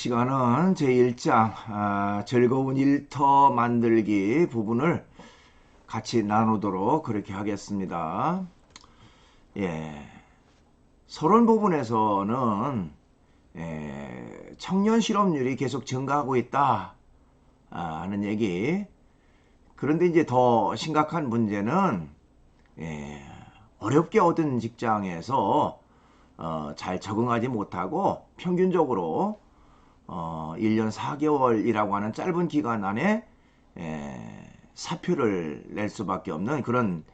시간은 제1장 즐거운 일터 만들기 부분을 같이 나누도록 그렇게 하겠습니다. 예, 서론 부분에서는 청년 실업률이 계속 증가하고 있다 하는 얘기. 그런데 이제 더 심각한 문제는 어렵게 얻은 직장에서 잘 적응하지 못하고 평균적으로 1년 4개월이라고 하는 짧은 기간 안에 사표를 낼 수밖에 없는 그런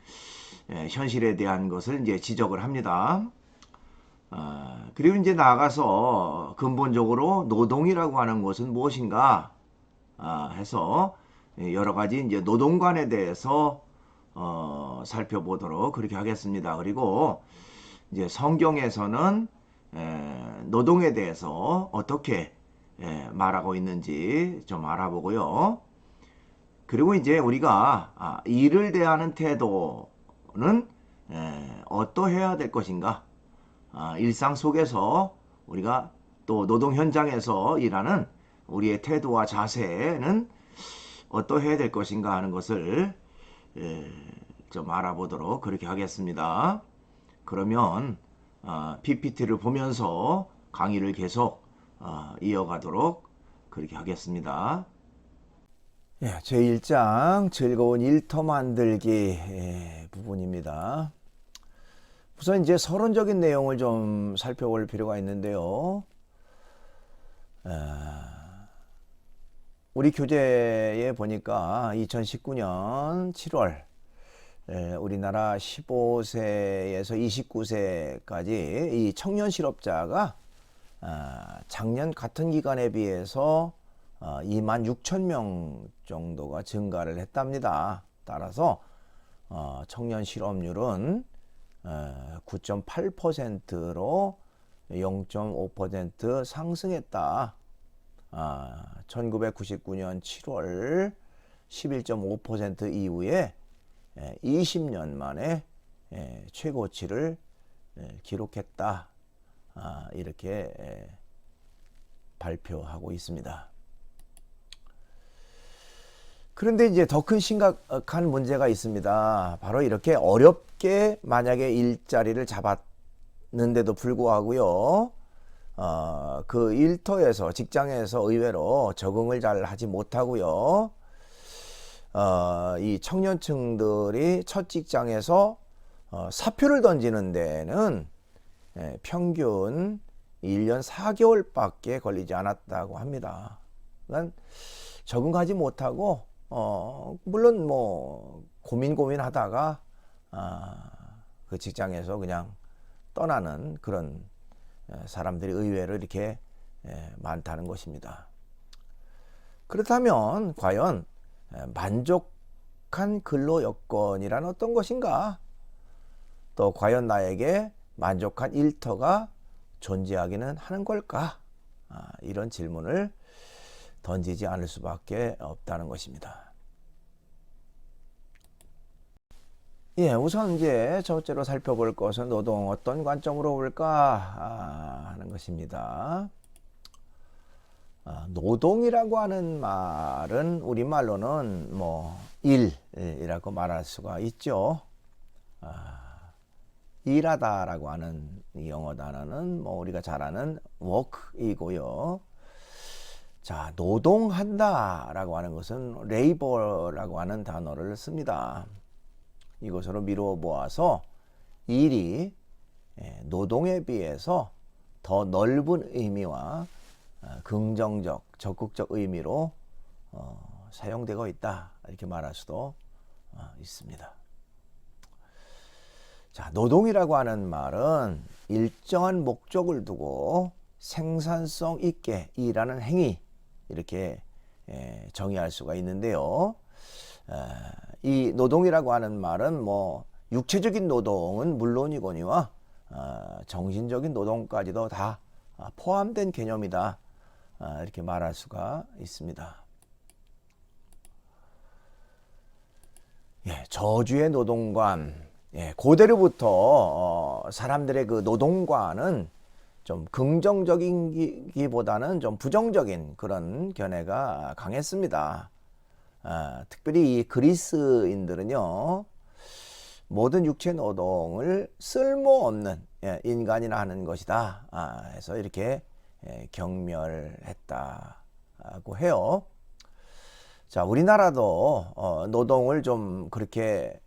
현실에 대한 것을 이제 지적을 합니다. 그리고 이제 나아가서 근본적으로 노동이라고 하는 것은 무엇인가 해서 여러 가지 이제 노동관에 대해서 살펴보도록 그렇게 하겠습니다. 그리고 이제 성경에서는 노동에 대해서 어떻게 말하고 있는지 좀 알아보고요. 그리고 이제 우리가 일을 대하는 태도는 어떠해야 될 것인가, 일상 속에서 우리가 또 노동 현장에서 일하는 우리의 태도와 자세는 어떠해야 될 것인가 하는 것을 좀 알아보도록 그렇게 하겠습니다. 그러면 PPT를 보면서 강의를 계속 이어가도록 그렇게 하겠습니다. 제1장 즐거운 일터 만들기 부분입니다. 우선 이제 서론적인 내용을 좀 살펴볼 필요가 있는데요. 우리 교재에 보니까 2019년 7월 우리나라 15세에서 29세까지 이 청년 실업자가 작년 같은 기간에 비해서 2만 6천 명 정도가 증가를 했답니다. 따라서 청년 실업률은 9.8%로 0.5% 상승했다. 1999년 7월 11.5% 이후에 20년 만에 최고치를 기록했다. 이렇게 발표하고 있습니다. 그런데 이제 더 큰 심각한 문제가 있습니다. 바로 이렇게 어렵게 만약에 일자리를 잡았는데도 불구하고요, 그 일터에서 직장에서 의외로 적응을 잘 하지 못하고요, 이 청년층들이 첫 직장에서 사표를 던지는 데는 평균 1년 4개월밖에 걸리지 않았다고 합니다. 그러니까 적응하지 못하고 물론 뭐 고민하다가 그 직장에서 그냥 떠나는 그런 사람들이 의외로 이렇게 많다는 것입니다. 그렇다면 과연 만족한 근로 여건이란 어떤 것인가? 또 과연 나에게 만족한 일터가 존재하기는 하는 걸까? 이런 질문을 던지지 않을 수밖에 없다는 것입니다. 우선 이제 첫째로 살펴볼 것은 노동 어떤 관점으로 볼까 하는 것입니다. 노동이라고 하는 말은 우리말로는 뭐 일이라고 말할 수가 있죠. 일하다라고 하는 영어 단어는 뭐 우리가 잘 아는 work이고요. 자, 노동한다라고 하는 것은 labor라고 하는 단어를 씁니다. 이것으로 미루어 보아서 일이 노동에 비해서 더 넓은 의미와 긍정적, 적극적 의미로 사용되고 있다, 이렇게 말할 수도 있습니다. 자, 노동이라고 하는 말은 일정한 목적을 두고 생산성 있게 일하는 행위, 이렇게 정의할 수가 있는데요. 이 노동이라고 하는 말은 뭐 육체적인 노동은 물론이거니와 정신적인 노동까지도 다 포함된 개념이다, 이렇게 말할 수가 있습니다. 저주의 노동관, 고대로부터 사람들의 그 노동관은 좀 긍정적인기보다는 좀 부정적인 그런 견해가 강했습니다. 특별히 이 그리스인들은요, 모든 육체 노동을 쓸모없는 인간이나 하는 것이다 해서 이렇게 경멸했다고 해요. 자, 우리나라도 노동을 좀 그렇게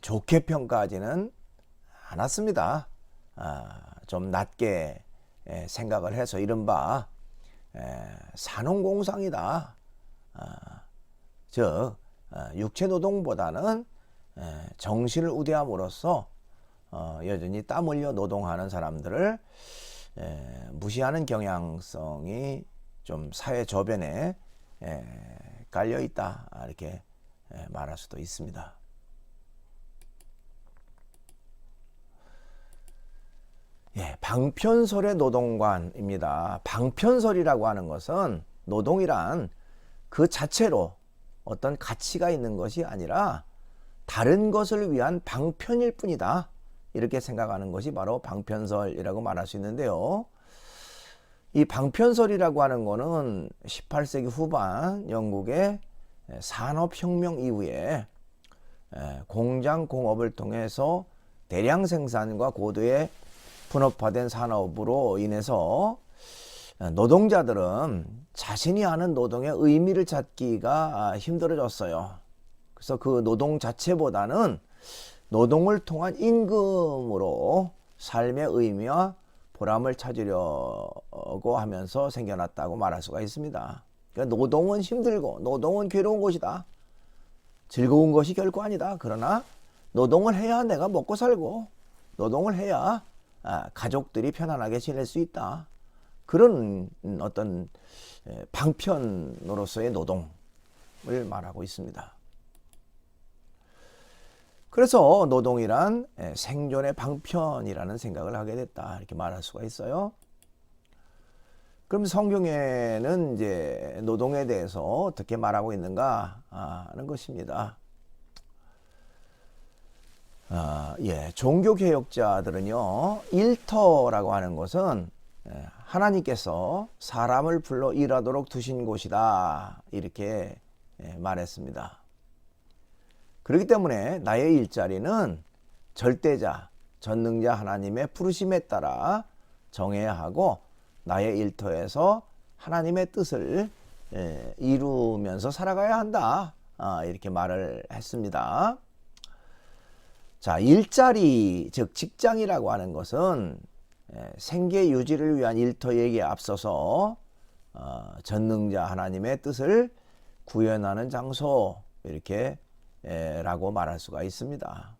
좋게 평가하지는 않았습니다. 좀 낮게 생각을 해서 이른바 산업공상이다. 즉 육체 노동보다는 정신을 우대함으로써 여전히 땀 흘려 노동하는 사람들을 무시하는 경향성이 좀 사회 저변에 깔려 있다 이렇게 말할 수도 있습니다. 방편설의 노동관입니다. 방편설이라고 하는 것은 노동이란 그 자체로 어떤 가치가 있는 것이 아니라 다른 것을 위한 방편일 뿐이다. 이렇게 생각하는 것이 바로 방편설이라고 말할 수 있는데요. 이 방편설이라고 하는 것은 18세기 후반 영국의 산업혁명 이후에 공장 공업을 통해서 대량 생산과 고도의 분업화된 산업으로 인해서 노동자들은 자신이 하는 노동의 의미를 찾기가 힘들어졌어요. 그래서 그 노동 자체보다는 노동을 통한 임금으로 삶의 의미와 보람을 찾으려고 하면서 생겨났다고 말할 수가 있습니다. 그러니까 노동은 힘들고 노동은 괴로운 것이다. 즐거운 것이 결코 아니다. 그러나 노동을 해야 내가 먹고 살고 노동을 해야 가족들이 편안하게 지낼 수 있다. 그런 어떤 방편으로서의 노동을 말하고 있습니다. 그래서 노동이란 생존의 방편이라는 생각을 하게 됐다. 이렇게 말할 수가 있어요. 그럼 성경에는 이제 노동에 대해서 어떻게 말하고 있는가 하는 것입니다. 종교개혁자들은요, 일터라고 하는 것은 하나님께서 사람을 불러 일하도록 두신 곳이다. 이렇게 말했습니다. 그렇기 때문에 나의 일자리는 절대자, 전능자 하나님의 부르심에 따라 정해야 하고 나의 일터에서 하나님의 뜻을 이루면서 살아가야 한다. 이렇게 말을 했습니다. 자, 일자리, 즉 직장이라고 하는 것은 생계 유지를 위한 일터에게 앞서서 전능자 하나님의 뜻을 구현하는 장소 이렇게 라고 말할 수가 있습니다.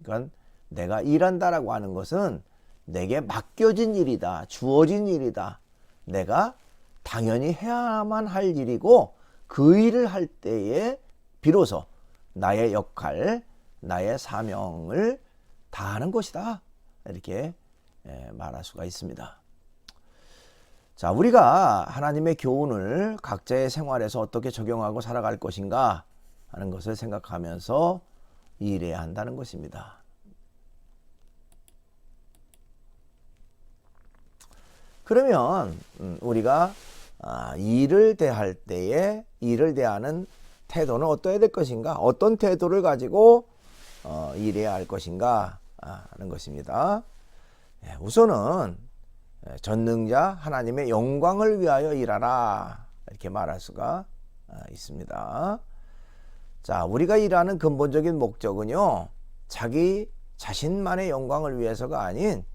그러니까 내가 일한다라고 하는 것은 내게 맡겨진 일이다. 주어진 일이다. 내가 당연히 해야만 할 일이고 그 일을 할 때에 비로소 나의 역할, 나의 사명을 다하는 것이다. 이렇게 말할 수가 있습니다. 자, 우리가 하나님의 교훈을 각자의 생활에서 어떻게 적용하고 살아갈 것인가 하는 것을 생각하면서 일해야 한다는 것입니다. 그러면 우리가 일을 대할 때에 일을 대하는 태도는 어떠해야 될 것인가? 어떤 태도를 가지고 일해야 할 것인가 하는 것입니다. 우선은 전능자 하나님의 영광을 위하여 일하라 이렇게 말할 수가 있습니다. 자, 우리가 일하는 근본적인 목적은요, 자기 자신만의 영광을 위해서가 아닌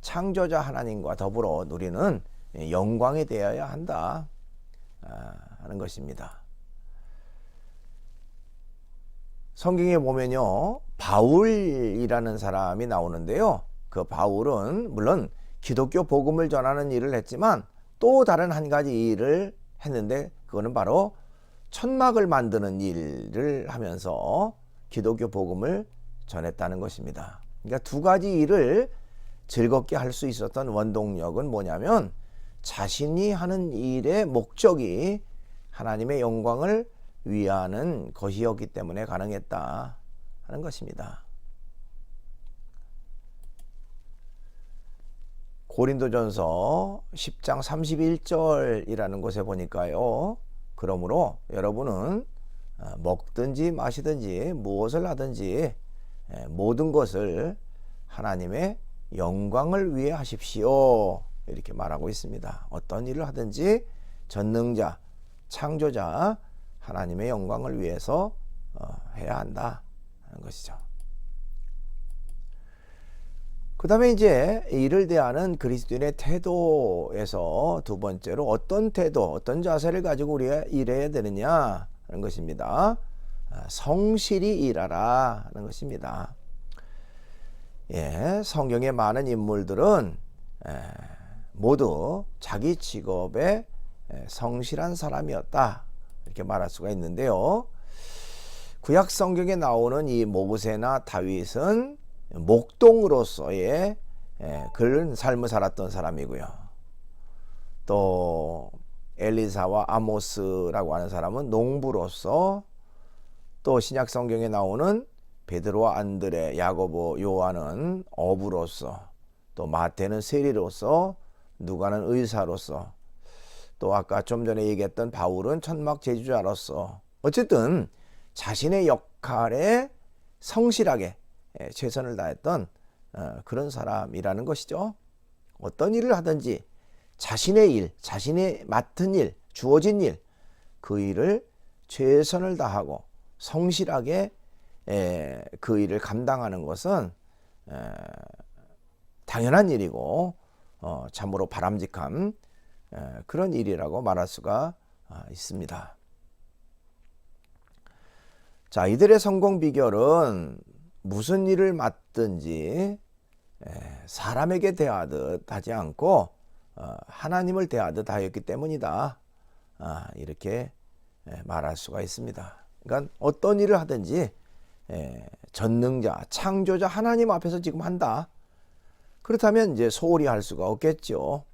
창조자 하나님과 더불어 누리는 영광이 되어야 한다 하는 것입니다. 성경에 보면요, 바울이라는 사람이 나오는데요. 그 바울은 물론 기독교 복음을 전하는 일을 했지만 또 다른 한 가지 일을 했는데 그거는 바로 천막을 만드는 일을 하면서 기독교 복음을 전했다는 것입니다. 그러니까 두 가지 일을 즐겁게 할 수 있었던 원동력은 뭐냐면 자신이 하는 일의 목적이 하나님의 영광을 위하는 것이었기 때문에 가능했다 하는 것입니다. 고린도전서 10장 31절이라는 곳에 보니까요. 그러므로 여러분은 먹든지 마시든지 무엇을 하든지 모든 것을 하나님의 영광을 위해 하십시오. 이렇게 말하고 있습니다. 어떤 일을 하든지 전능자, 창조자, 하나님의 영광을 위해서 해야 한다 하는 것이죠. 그 다음에 이제 이를 대하는 그리스도인의 태도에서 두 번째로 어떤 태도, 어떤 자세를 가지고 우리가 일해야 되느냐 하는 것입니다. 성실히 일하라 하는 것입니다. 예, 성경의 많은 인물들은 모두 자기 직업에 성실한 사람이었다 이렇게 말할 수가 있는데요. 구약 성경에 나오는 이 모세나 다윗은 목동으로서의 그런 삶을 살았던 사람이고요. 또 엘리사와 아모스라고 하는 사람은 농부로서, 또 신약 성경에 나오는 베드로와 안드레, 야고보, 요한은 어부로서, 또 마태는 세리로서, 누가는 의사로서, 또 아까 좀 전에 얘기했던 바울은 천막 제주자로서, 어쨌든 자신의 역할에 성실하게 최선을 다했던 그런 사람이라는 것이죠. 어떤 일을 하든지 자신의 일, 자신의 맡은 일, 주어진 일, 그 일을 최선을 다하고 성실하게 그 일을 감당하는 것은 당연한 일이고 참으로 바람직한 그런 일이라고 말할 수가 있습니다. 자, 이들의 성공 비결은 무슨 일을 맡든지 사람에게 대하듯 하지 않고 하나님을 대하듯 하였기 때문이다. 이렇게 말할 수가 있습니다. 그러니까 어떤 일을 하든지 전능자, 창조자 하나님 앞에서 지금 한다. 그렇다면 이제 소홀히 할 수가 없겠죠.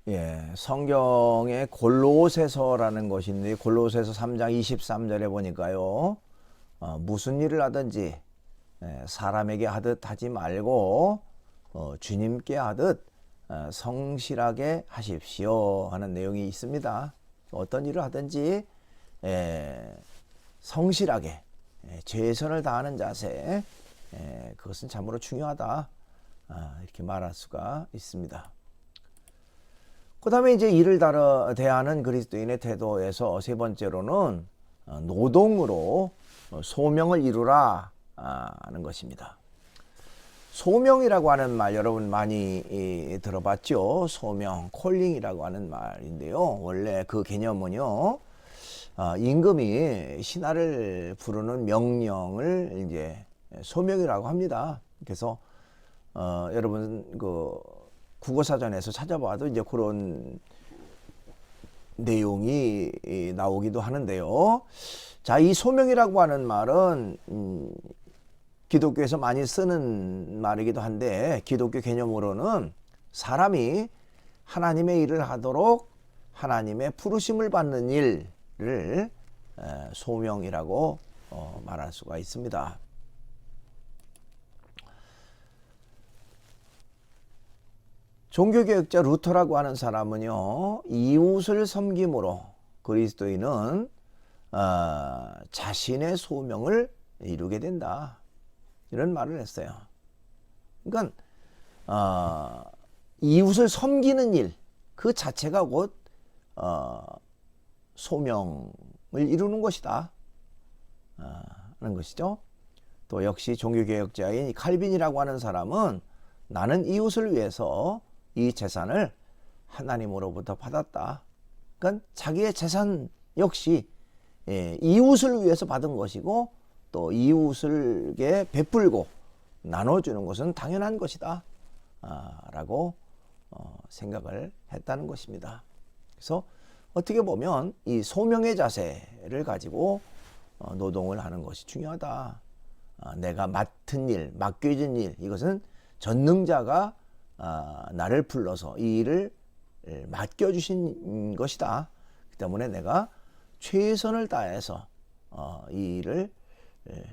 예, 성경에 골로새서라는 것이 있는데 골로새서 3장 23절에 보니까요. 무슨 일을 하든지 사람에게 하듯 하지 말고 주님께 하듯 성실하게 하십시오 하는 내용이 있습니다. 어떤 일을 하든지 성실하게 최선을 다하는 자세, 그것은 참으로 중요하다 이렇게 말할 수가 있습니다. 그 다음에 이제 일을 대하는 그리스도인의 태도에서 세 번째로는 노동으로 소명을 이루라 하는 것입니다. 소명이라고 하는 말 여러분 많이 들어봤죠? 소명, 콜링이라고 하는 말인데요. 원래 그 개념은요, 임금이 신하를 부르는 명령을 이제 소명이라고 합니다. 그래서 여러분 그 국어사전에서 찾아봐도 이제 그런 내용이 나오기도 하는데요. 자, 이 소명이라고 하는 말은 기독교에서 많이 쓰는 말이기도 한데, 기독교 개념으로는 사람이 하나님의 일을 하도록 하나님의 부르심을 받는 일을 소명이라고 말할 수가 있습니다. 종교개혁자 루터라고 하는 사람은요, 이웃을 섬김으로 그리스도인은 자신의 소명을 이루게 된다, 이런 말을 했어요. 그러니까 이웃을 섬기는 일 그 자체가 곧 소명을 이루는 것이다 하는 것이죠. 또 역시 종교개혁자인 칼빈이라고 하는 사람은 나는 이웃을 위해서 이 재산을 하나님으로부터 받았다. 그러니까 자기의 재산 역시 이웃을 위해서 받은 것이고, 또 이웃에게 베풀고 나눠주는 것은 당연한 것이다 라고 생각을 했다는 것입니다. 그래서 어떻게 보면 이 소명의 자세를 가지고 노동을 하는 것이 중요하다. 내가 맡은 일, 맡겨진 일, 이것은 전능자가 나를 불러서 이 일을 맡겨주신 것이다. 그 때문에 내가 최선을 다해서 이 일을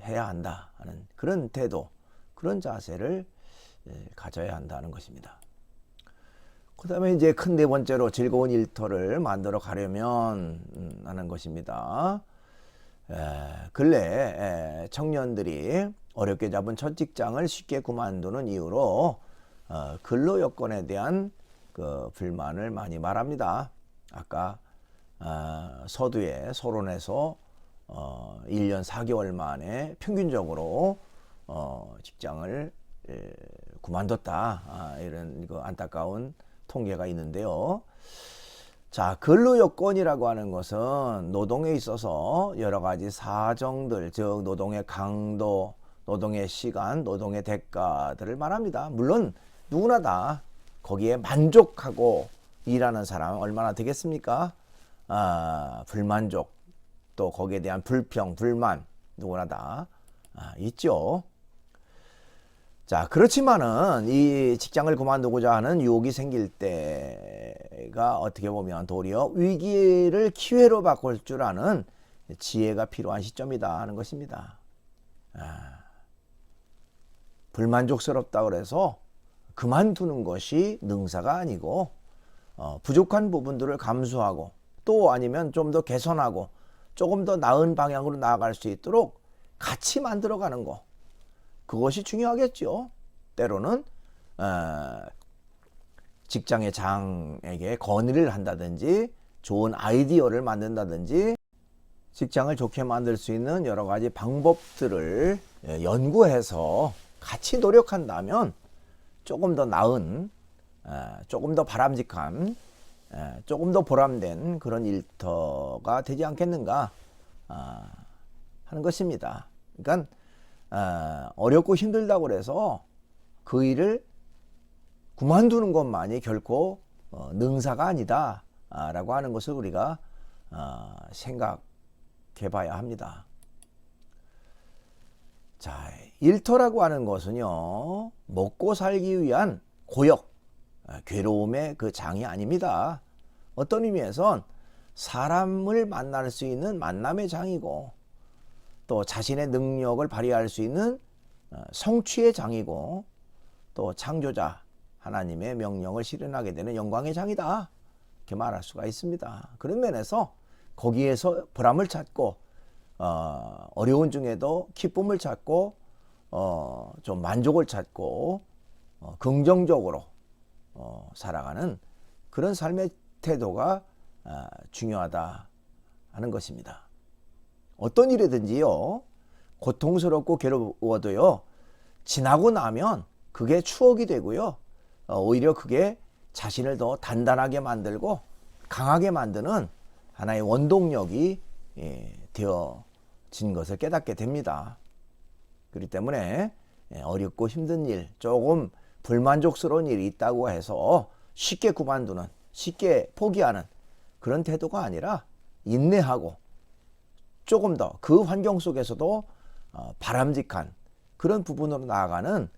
해야 한다 하는 그런 태도, 그런 자세를 가져야 한다는 것입니다. 그 다음에 이제 큰 네 번째로 즐거운 일터를 만들어 가려면 하는 것입니다. 근래 청년들이 어렵게 잡은 첫 직장을 쉽게 그만두는 이유로 근로 여건에 대한 그 불만을 많이 말합니다. 아까 서두에 서론에서 1년 4개월 만에 평균적으로 직장을 그만뒀다, 이런 그 안타까운 통계가 있는데요. 자, 근로 여건이라고 하는 것은 노동에 있어서 여러 가지 사정들, 즉 노동의 강도, 노동의 시간, 노동의 대가들을 말합니다. 물론 누구나 다 거기에 만족하고 일하는 사람은 얼마나 되겠습니까? 불만족, 또 거기에 대한 불평, 불만, 누구나 다 있죠. 자, 그렇지만은 이 직장을 그만두고자 하는 유혹이 생길 때가 어떻게 보면 도리어 위기를 기회로 바꿀 줄 아는 지혜가 필요한 시점이다 하는 것입니다. 불만족스럽다 그래서 그만두는 것이 능사가 아니고 부족한 부분들을 감수하고 또 아니면 좀 더 개선하고 조금 더 나은 방향으로 나아갈 수 있도록 같이 만들어가는 거, 그것이 중요하겠죠. 때로는 직장의 장에게 건의를 한다든지 좋은 아이디어를 만든다든지 직장을 좋게 만들 수 있는 여러 가지 방법들을 연구해서 같이 노력한다면 조금 더 나은, 조금 더 바람직한, 조금 더 보람된 그런 일터가 되지 않겠는가 하는 것입니다. 그러니까 어렵고 힘들다고 해서 그 일을 그만두는 것만이 결코 능사가 아니다 라고 하는 것을 우리가 생각해 봐야 합니다. 자, 일터라고 하는 것은요, 먹고 살기 위한 고역, 괴로움의 그 장이 아닙니다. 어떤 의미에선 사람을 만날 수 있는 만남의 장이고, 또 자신의 능력을 발휘할 수 있는 성취의 장이고, 또 창조자 하나님의 명령을 실현하게 되는 영광의 장이다, 이렇게 말할 수가 있습니다. 그런 면에서 거기에서 보람을 찾고 어려운 중에도 기쁨을 찾고 좀 만족을 찾고 긍정적으로 살아가는 그런 삶의 태도가 중요하다 하는 것입니다. 어떤 일이든지요, 고통스럽고 괴로워도요, 지나고 나면 그게 추억이 되고요, 오히려 그게 자신을 더 단단하게 만들고 강하게 만드는 하나의 원동력이 되어진 것을 깨닫게 됩니다. 그렇기 때문에 어렵고 힘든 일, 조금 불만족스러운 일이 있다고 해서 쉽게 그만두는, 쉽게 포기하는 그런 태도가 아니라 인내하고 조금 더 그 환경 속에서도 바람직한 그런 부분으로 나아가는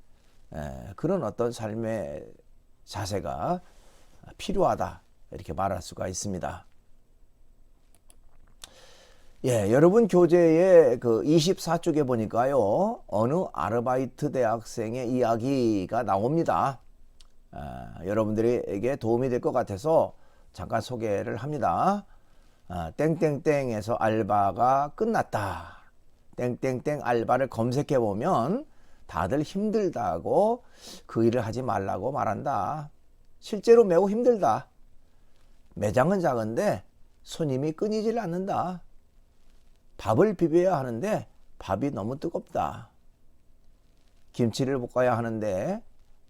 그런 어떤 삶의 자세가 필요하다, 이렇게 말할 수가 있습니다. 예, 여러분 교재의 그 24쪽에 보니까요, 어느 아르바이트 대학생의 이야기가 나옵니다. 여러분들에게 도움이 될 것 같아서 잠깐 소개를 합니다. 땡땡땡에서 알바가 끝났다. 땡땡땡 알바를 검색해 보면 다들 힘들다고 그 일을 하지 말라고 말한다. 실제로 매우 힘들다. 매장은 작은데 손님이 끊이질 않는다. 밥을 비벼야 하는데 밥이 너무 뜨겁다. 김치를 볶아야 하는데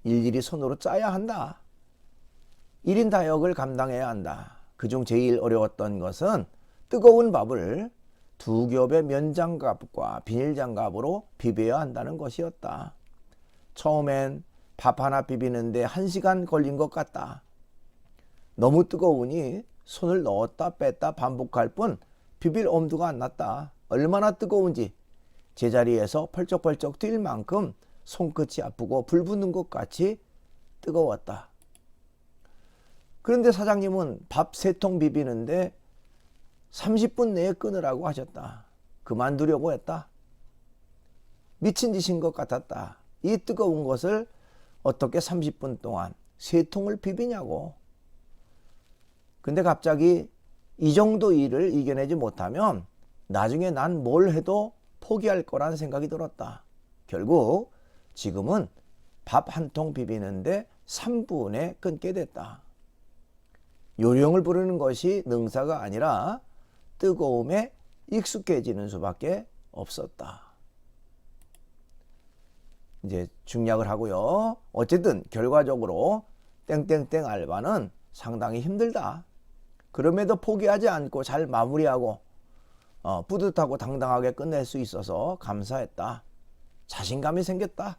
일일이 손으로 짜야 한다. 1인 다역을 감당해야 한다. 그중 제일 어려웠던 것은 뜨거운 밥을 2겹의 면장갑과 비닐장갑으로 비벼야 한다는 것이었다. 처음엔 밥 하나 비비는데 1시간 걸린 것 같다. 너무 뜨거우니 손을 넣었다 뺐다 반복할 뿐 비빌 엄두가 안 났다. 얼마나 뜨거운지 제자리에서 펄쩍펄쩍 뛸 만큼 손끝이 아프고 불 붙는 것 같이 뜨거웠다. 그런데 사장님은 밥 3통 비비는데 30분 내에 끊으라고 하셨다. 그만두려고 했다. 미친 짓인 것 같았다. 이 뜨거운 것을 어떻게 30분 동안 3통을 비비냐고. 근데 갑자기 이 정도 일을 이겨내지 못하면 나중에 난 뭘 해도 포기할 거란 생각이 들었다. 결국 지금은 밥 한 통 비비는데 3분에 끊게 됐다. 요령을 부르는 것이 능사가 아니라 뜨거움에 익숙해지는 수밖에 없었다. 이제 중략을 하고요. 어쨌든 결과적으로 땡땡땡 알바는 상당히 힘들다. 그럼에도 포기하지 않고 잘 마무리하고 뿌듯하고 당당하게 끝낼 수 있어서 감사했다. 자신감이 생겼다.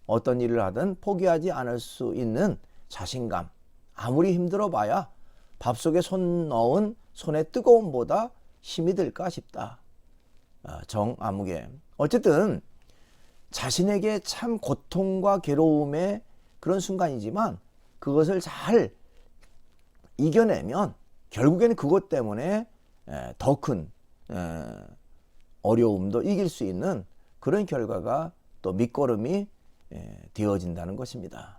어떤 일을 하든 포기하지 않을 수 있는 자신감. 아무리 힘들어 봐야 밥속에 손 넣은 손의 뜨거움보다 힘이 들까 싶다. 정아무개. 어쨌든 자신에게 참 고통과 괴로움의 그런 순간이지만 그것을 잘 이겨내면 결국에는 그것 때문에 더 큰 어려움도 이길 수 있는 그런 결과가 또 밑거름이 되어진다는 것입니다.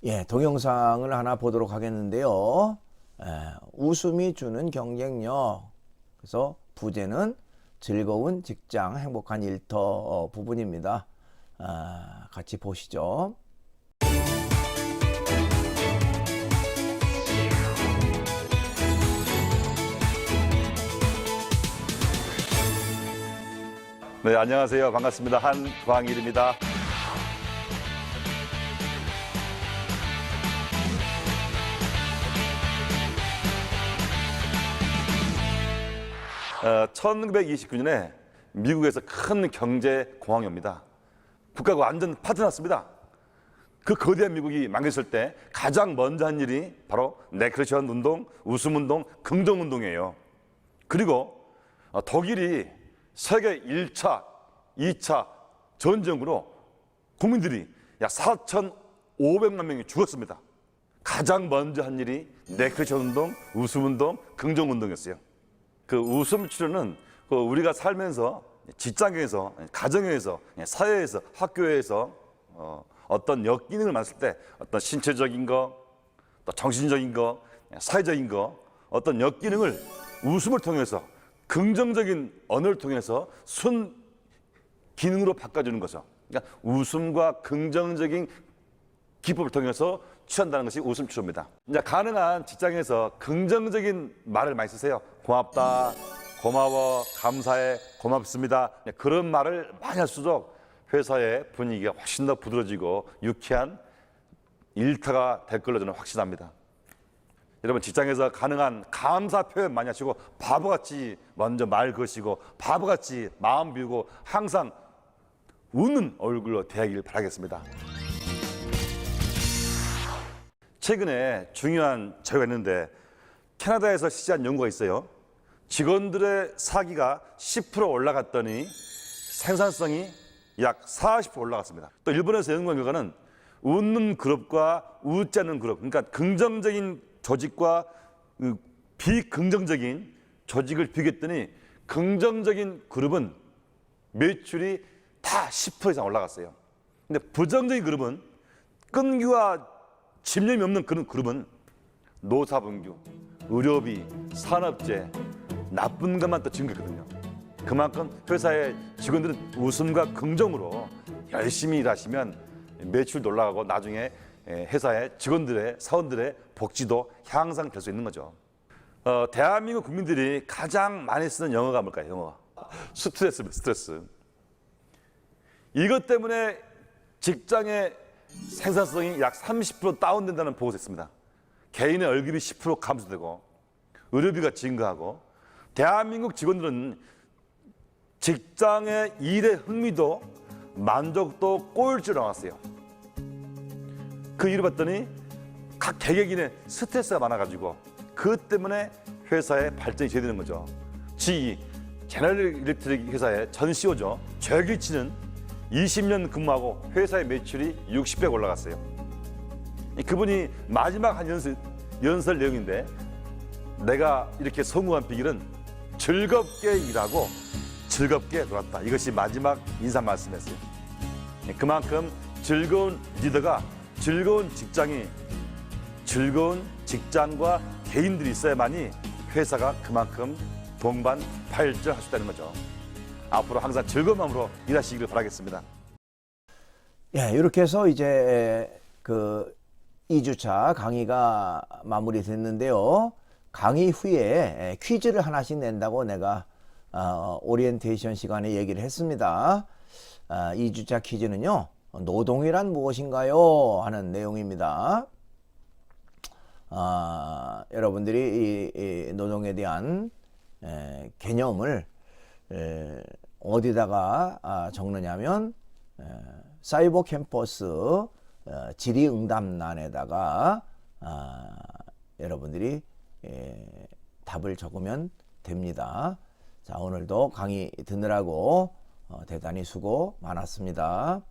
예, 동영상을 하나 보도록 하겠는데요. 웃음이 주는 경쟁력. 그래서 부제는 즐거운 직장, 행복한 일터 부분입니다. 같이 보시죠. 네, 안녕하세요. 반갑습니다. 한광일입니다. 어, 1929년에 미국에서 큰 경제 공황이 옵니다. 국가가 완전 파탄났습니다. 그 거대한 미국이 망했을 때 가장 먼저 한 일이 바로 네크레션 운동, 웃음 운동, 긍정 운동이에요. 그리고 독일이 세계 1차, 2차 전쟁으로 국민들이 약 4,500만 명이 죽었습니다. 가장 먼저 한 일이 네크레션 운동, 웃음 운동, 긍정 운동이었어요. 그 웃음 치료는 우리가 살면서 직장에서, 가정에서, 사회에서, 학교에서 어떤 역기능을 만났을 때 어떤 신체적인 거, 또 정신적인 거, 사회적인 거, 어떤 역기능을 웃음을 통해서 긍정적인 언어를 통해서 순 기능으로 바꿔주는 거죠. 그러니까 웃음과 긍정적인 기법을 통해서 취한다는 것이 웃음 치료입니다. 이제 가능한 직장에서 긍정적인 말을 많이 쓰세요. 고맙다, 고마워, 감사해, 고맙습니다. 그런 말을 많이 할수록 회사의 분위기가 훨씬 더 부드러워지고 유쾌한 일터가 될 걸로 저는 확신합니다. 여러분 직장에서 가능한 감사 표현 많이 하시고 바보같이 먼저 말 거시고 바보같이 마음 비우고 항상 웃는 얼굴로 대하길 바라겠습니다. 최근에 중요한 자료가 있는데 캐나다에서 실시한 연구가 있어요. 직원들의 사기가 10% 올라갔더니 생산성이 약 40% 올라갔습니다. 또 일본에서 연구한 결과는 웃는 그룹과 웃지 않는 그룹, 그러니까 긍정적인 조직과 비긍정적인 조직을 비교했더니 긍정적인 그룹은 매출이 다 10% 이상 올라갔어요. 근데 부정적인 그룹은 끈기와 집념이 없는 그런 그룹은 노사분규, 의료비, 산업재, 나쁜 것만 또 증가했거든요. 그만큼 회사의 직원들은 웃음과 긍정으로 열심히 일하시면 매출도 올라가고 나중에 회사의 직원들의 사원들의 복지도 향상될 수 있는 거죠. 대한민국 국민들이 가장 많이 쓰는 영어가 뭘까요? 영어가 스트레스입니다. 스트레스. 이것 때문에 직장의 생산성이 약 30% 다운된다는 보고서 있습니다. 개인의 월급이 10% 감소되고 의료비가 증가하고 대한민국 직원들은 직장의 일의 흥미도 만족도 꼴찌로 나왔어요. 그 이유를 봤더니 각 개개인의 스트레스가 많아가지고 그것 때문에 회사의 발전이 제되는 거죠. GE, 제너럴 일렉트릭 회사의 전 CEO죠. 최길치는 20년 근무하고 회사의 매출이 60배 올라갔어요. 그분이 마지막 한 연설 내용인데 내가 이렇게 성공한 비결은 즐겁게 일하고 즐겁게 놀았다. 이것이 마지막 인사 말씀이었어요. 그만큼 즐거운 리더가 즐거운 직장과 개인들이 있어야만이 회사가 그만큼 동반발전할 수 있다는 거죠. 앞으로 항상 즐거운 마음으로 일하시기를 바라겠습니다. 예, 이렇게 해서 이제 그 2주차 강의가 마무리됐는데요. 강의 후에 퀴즈를 하나씩 낸다고 내가 오리엔테이션 시간에 얘기를 했습니다. 2주차 퀴즈는요, 노동이란 무엇인가요? 하는 내용입니다. 여러분들이 이 노동에 대한 개념을 어디다가 적느냐면 사이버 캠퍼스 질의응답란에다가 여러분들이 답을 적으면 됩니다. 자, 오늘도 강의 듣느라고 대단히 수고 많았습니다.